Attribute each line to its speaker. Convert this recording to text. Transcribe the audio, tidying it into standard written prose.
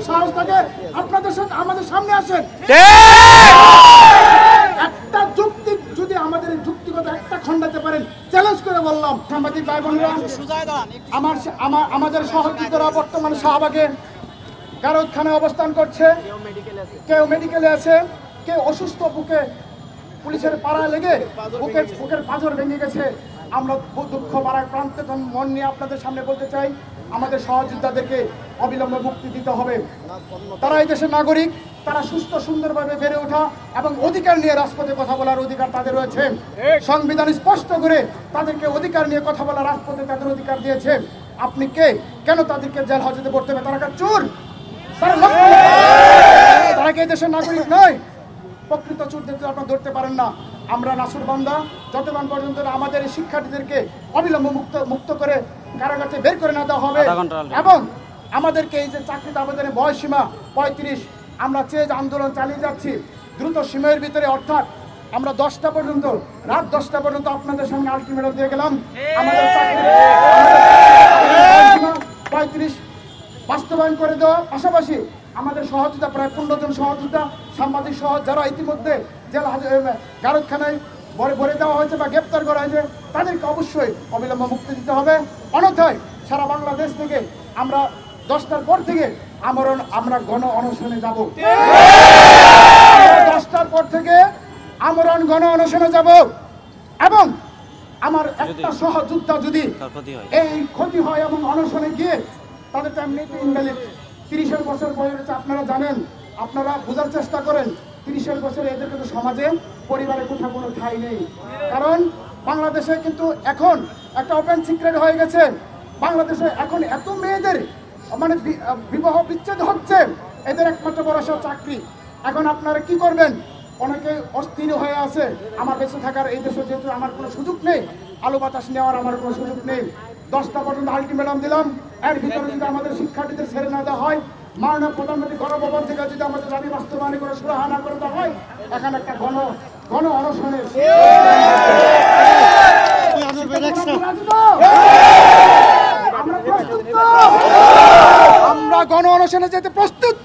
Speaker 1: সাহস থাকে আপনাদের সাথে আমাদের সামনে আসেন। একটা যুক্তি যদি আমাদের যুক্তিগত একটা খণ্ডাতে পারেন চ্যালেঞ্জ করে বললাম। সাংবাদিক ভাই বোনেরা, আমাদের সহযোগীরা বর্তমানে শাহবাগে গারদখানায় অবস্থান করছে, কেউ মেডিকেলে আছে, কেউ অসুস্থ, বুকে পুলিশের পাড়ায় লেগে বুকের পাঁজর ভেঙে গেছে। আমরা দুঃখ পাড়ায় প্রান্তে মন নিয়ে আপনাদের সামনে বলতে চাই, আমাদের সহযোদ্ধাদেরকে অবিলম্বে মুক্তি দিতে হবে। তারা এই দেশের নাগরিক, তারা সুস্থ সুন্দরভাবে বেড়ে ওঠা এবং অধিকার নিয়ে রাজপথে কথা বলার অধিকার তাদের রয়েছে। সংবিধান স্পষ্ট করে তাদেরকে অধিকার নিয়ে কথা বলা রাজপথে তাদের অধিকার দিয়েছে। আপনি কে, কেন তাদেরকে জেল হাজতে পড়তে হবে? তারা চোর, তারা কি এই দেশের নাগরিক নয়? প্রকৃত চোরদেরকে আপনারা ধরতে পারেন না। আমরা নাসুর বান্দা, যতক্ষণ পর্যন্ত আমাদের এই শিক্ষার্থীদেরকে অবিলম্বে মুক্ত করে কারাগার থেকে বের করে না দেওয়া হবে এবং আমাদেরকে এই যে চাকরিতে আবেদনের বয়সসীমা 35, আমরা চেয়ে আন্দোলন চালিয়ে যাচ্ছি দ্রুত সময়ের ভিতরে, অর্থাৎ আমরা 10টা পর্যন্ত, রাত 10টা পর্যন্ত আপনাদের সামনে আলটিমেটাম দিয়ে গেলাম। আমাদের চাকরি 35 বাস্তবায়ন করে দেওয়া, পাশাপাশি আমাদের সহযোগিতা প্রায় 15 জন সহযোগিতা সাংবাদিক সহ যারা ইতিমধ্যে জেল গারদখানায় ভরে দেওয়া হয়েছে বা গ্রেপ্তার করা হয়েছে, তাদেরকে অবশ্যই অবিলম্বে মুক্তি দিতে হবে। অন্যথায় সারা বাংলাদেশ থেকে আমরা 10টার পর থেকে আমরা গণ অনশনে যাব। 10টার পর থেকে আমরণ গণ অনশনে যাব এবং আমার একটা সহযোদ্ধা যদি এই ক্ষতি হয় এবং অনশনে গিয়ে তাদের তো এমনিতে ইনভ্যালিড, 30 বছর বয়স, আপনারা জানেন, আপনারা বোঝার চেষ্টা করেন, 30 বছরে এদের কিন্তু সমাজে পরিবারে কোথাও কোনো ঠাঁই নেই। কারণ বাংলাদেশে কিন্তু এখন একটা ওপেন সিক্রেট হয়ে গেছে, বাংলাদেশে এখন এত মেয়েদের মানে বিবাহ বিচ্ছেদ হচ্ছে, এদের একমাত্র ভরসা চাকরি। এখন আপনারা কি করবেন? অনেকে অস্থির হয়ে আছে, আমার বেঁচে থাকার এই দেশে যেহেতু আমার কোনো সুযোগ নেই, আলো বাতাস নেওয়ার আমার কোনো সুযোগ নেই। 10টা পর্যন্ত আলটিমেটাম দিলাম, এর ভিতরে যদি আমাদের শিক্ষার্থীদের ছেড়ে না দেওয়া হয়, মাননীয় প্রধানমন্ত্রী গণভবন থেকে যদি আমাদের দাবি বাস্তবায়ন করে সুরাহা না করে দেওয়া হয়, এখানে একটা গণ অনশনের আমরা গণ অনশনে যেতে প্রস্তুত।